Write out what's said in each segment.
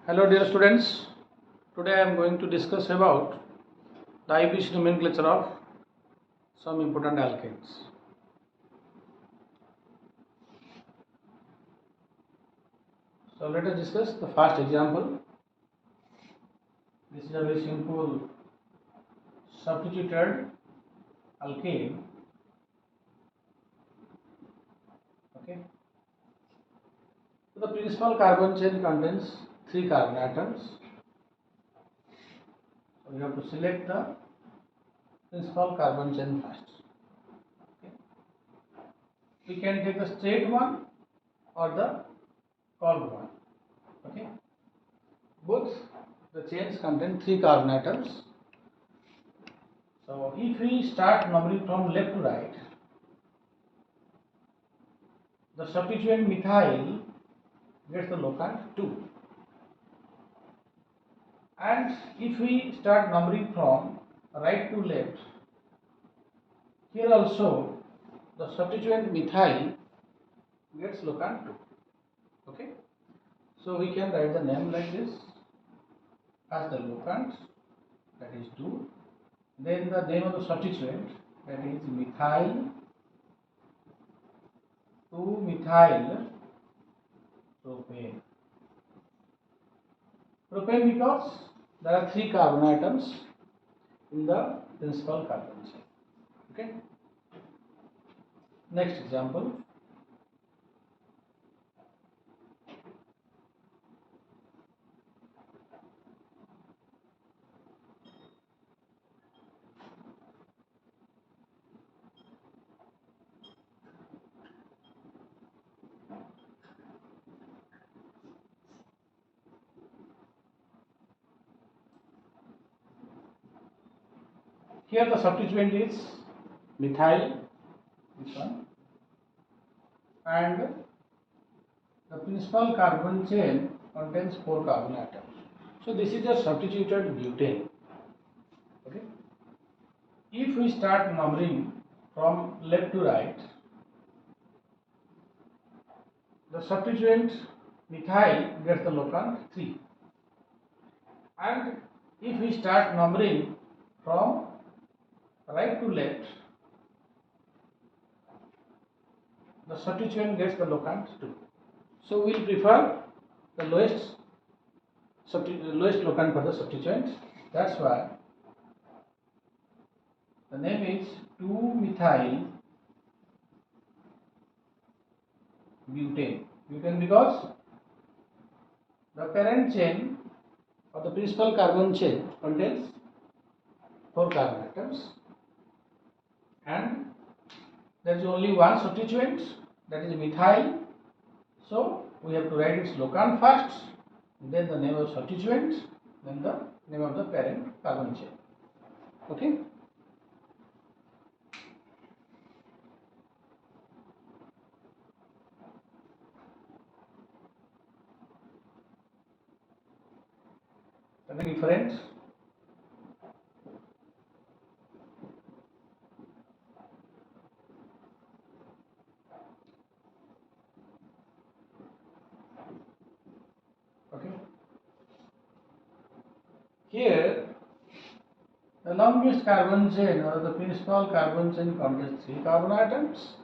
Hello dear students, today I am going to discuss about the IUPAC nomenclature of some important alkanes. So let us discuss the first example. This is a very simple substituted alkane. Okay. So the principal carbon chain contains 3 carbon atoms. So we have to select the principal carbon chain first. Okay. We can take the straight one or the curved one. Okay. Both the chains contain 3 carbon atoms. So if we start numbering from left to right, the substituent methyl gets the locant 2. And if we start numbering from right to left, here also the substituent methyl gets locant 2. Okay. So we can write the name like this as the locant, that is 2. Then the name of the substituent, that is methyl 2-methyl propane. Propane because there are 3 carbon atoms in the principal carbon chain. Okay. Next example. Here the substituent is methyl, this one, and the principal carbon chain contains 4 carbon atoms. So this is a substituted butane. Okay. If we start numbering from left to right, the substituent methyl gets the locant 3. And if we start numbering from right to left, the substituent gets the locant 2. So we will prefer the lowest locant for the substituent. That's why the name is 2-methyl butane. Butane because the parent chain or the principal carbon chain contains 4 carbon atoms, and there is only one substituent, that is methyl. So we have to write its locant first, then the name of substituent, then the name of the parent carbon chain. Okay. The difference. Okay. Here the longest carbon chain or the principal carbon chain contains 3 carbon atoms,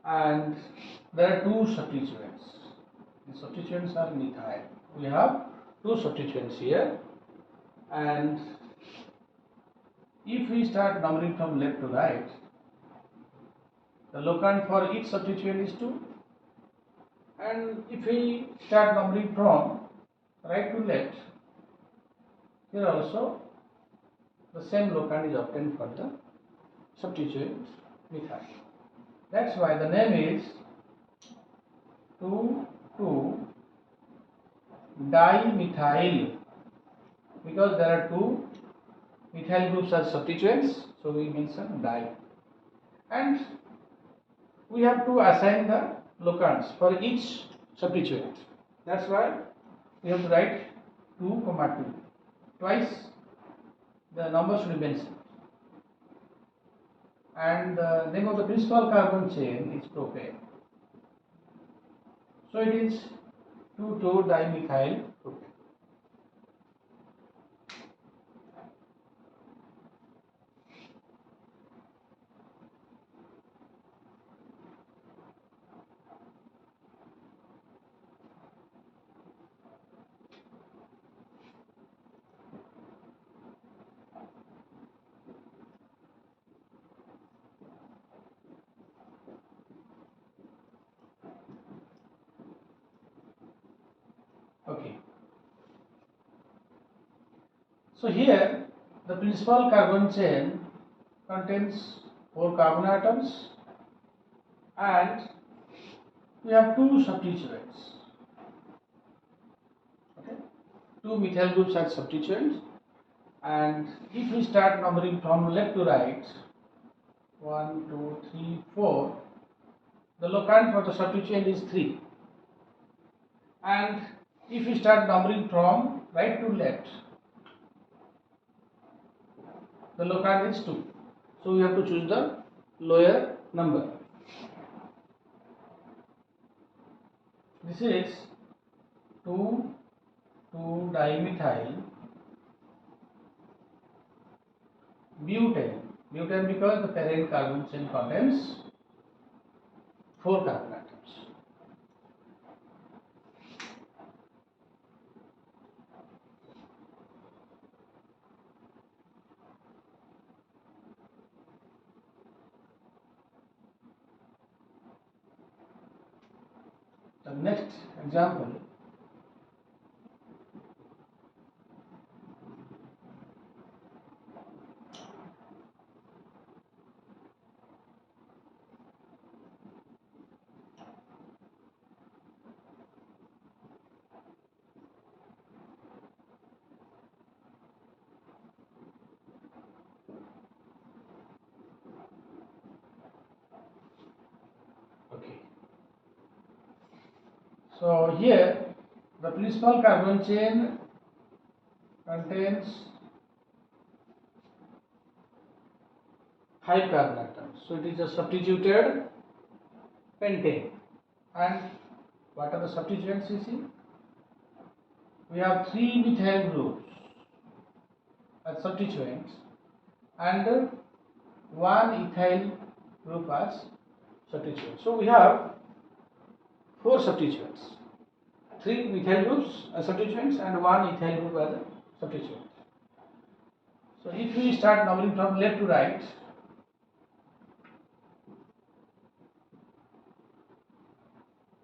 and there are 2 substituents. The substituents are methyl. We have 2 substituents here, and if we start numbering from left to right, the locant for each substituent is 2, and if we start numbering from right to left, here also the same locant is obtained for the substituent methyl. That's why the name is 2,2-dimethyl, because there are 2 methyl groups as substituents, so we mention di. And we have to assign the locants for each substituent. That's why we have to write 2, 2. Twice the number should be mentioned. And the name of the principal carbon chain is propane. So it is 2,2-dimethyl propane. Okay. So here the principal carbon chain contains 4 carbon atoms and we have 2 substituents. Okay, 2 methyl groups as substituents, and if we start numbering from left to right, 1, 2, 3, 4, the locant for the substituent is 3, and if we start numbering from right to left, the locant is 2. So we have to choose the lower number. This is 2,2-dimethyl butane. Butane because the parent carbon chain contains 4 carbon atoms. The next example, okay. So here the principal carbon chain contains 5 carbon atoms. So it is a substituted pentane. And what are the substituents you see? We have 3 methyl groups as substituents and 1 ethyl group as substituent. So we have 4 substituents, 3 methyl groups as substituents and 1 ethyl group as a substituent. So if we start numbering from left to right,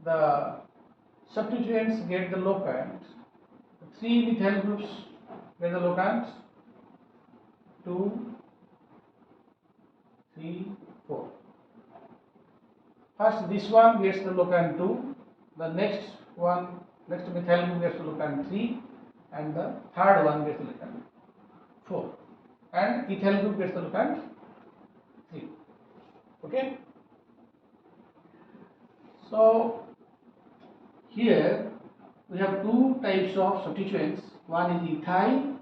the substituents get the locant, 3 methyl groups get the locant, 2, 3, 4. First this one gets the locant 2, the next methyl group gets the locant 3, and the third one gets the locant 4, and ethyl group gets the locant 3. Okay. So here we have 2 types of substituents, one is ethyl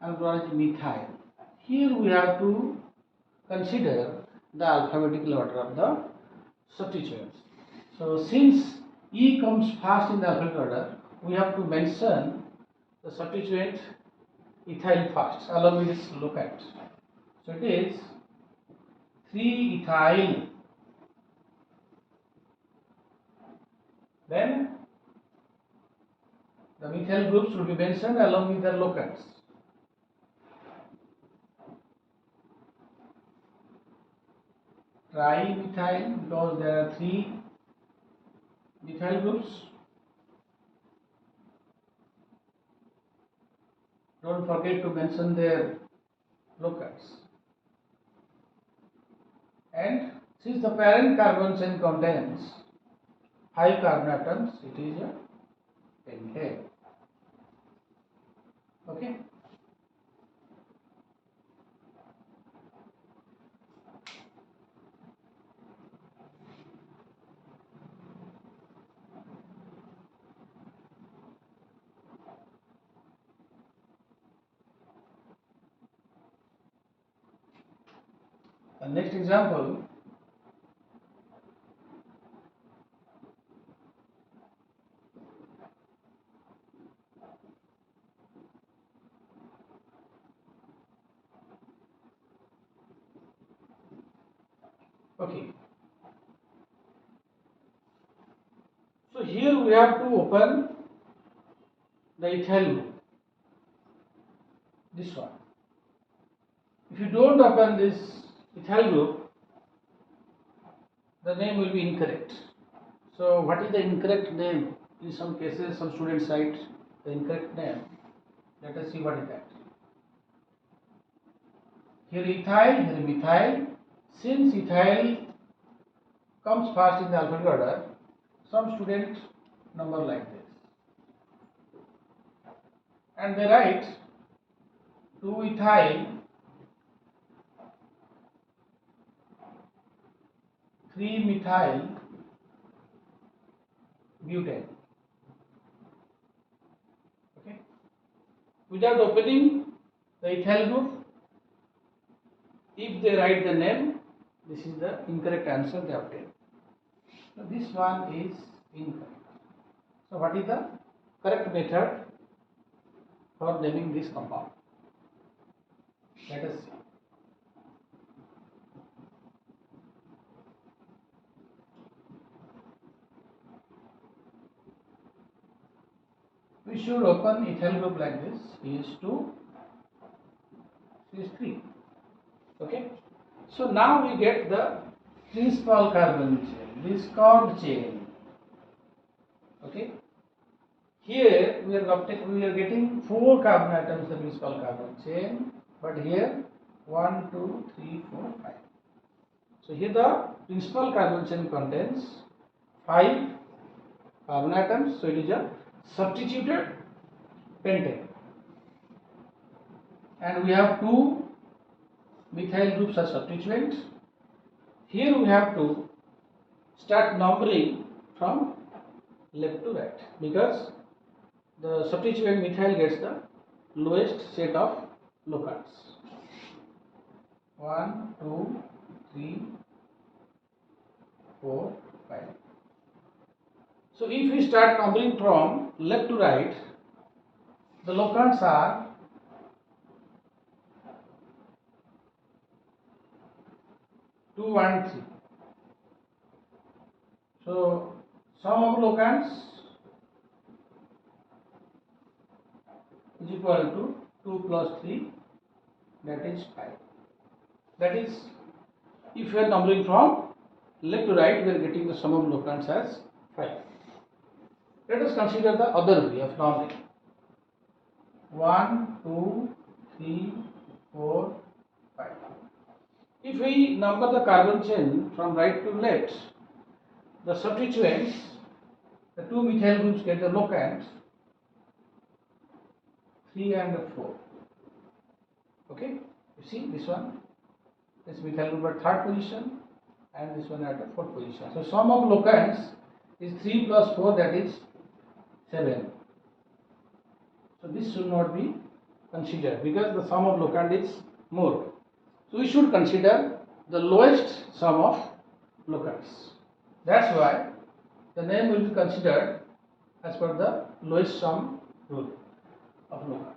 and one is methyl. Here we have to consider the alphabetical order of the substituents. So since E comes first in the alphabetical order, we have to mention the substituent ethyl first along with its locant. So it is 3-ethyl. Then the methyl groups will be mentioned along with their locants. Trimethyl because there are 3 methyl groups. Don't forget to mention their locants. And since the parent carbon chain contains 5 carbon atoms, it is a pentane. Okay. The next example, Okay. So here we have to open the ethyl group, this one. If you don't open this ethyl group, the name will be incorrect. So what is the incorrect name? In some cases, some students cite the incorrect name. Let us see what is that. Here ethyl, here methyl. Since ethyl comes first in the alphabetical order, some students number like this. And they write 2-ethyl, 3-methyl butane. Okay. Without opening the ethyl group, if they write the name, this is the incorrect answer they obtain. So this one is incorrect. So what is the correct method for naming this compound? Let us see. We should open ethyl group like this. CH2, CH3. Okay. So now we get the principal carbon chain, this called chain. Okay. Here we are getting 4 carbon atoms the principal carbon chain, but here 1, 2, 3, 4, 5. So here the principal carbon chain contains 5 carbon atoms, so it is a substituted pentane. And we have 2 methyl groups as substituent. Here we have to start numbering from left to right, because the substituent methyl gets the lowest set of locants. 1, 2, 3, 4, 5. So if we start numbering from left to right, the locants are 2, 1, 3. So sum of locants is equal to 2 plus 3, that is 5. That is, if we are numbering from left to right, we are getting the sum of locants as 5. Let us consider the other way of numbering. 1, 2, 3, 4, 5. If we number the carbon chain from right to left, the substituents, the 2 methyl groups get the locants 3 and 4. Okay, you see this one, this methyl group at 3rd position and this one at the 4th position. So sum of locants is 3 plus 4, that is 7. So this should not be considered because the sum of locant is more. So we should consider the lowest sum of locants. That's why the name will be considered as per the lowest sum rule of locants.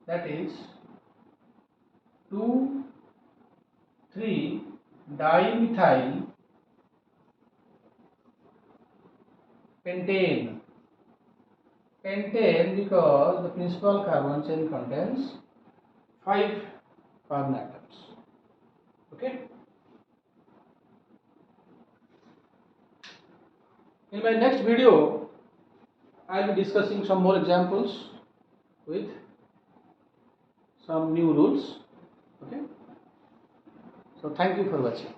That is 2, 3 dimethyl pentane. Pentane because the principal carbon chain contains 5 carbon atoms. Okay. In my next video, I will be discussing some more examples with some new rules. Okay. So thank you for watching.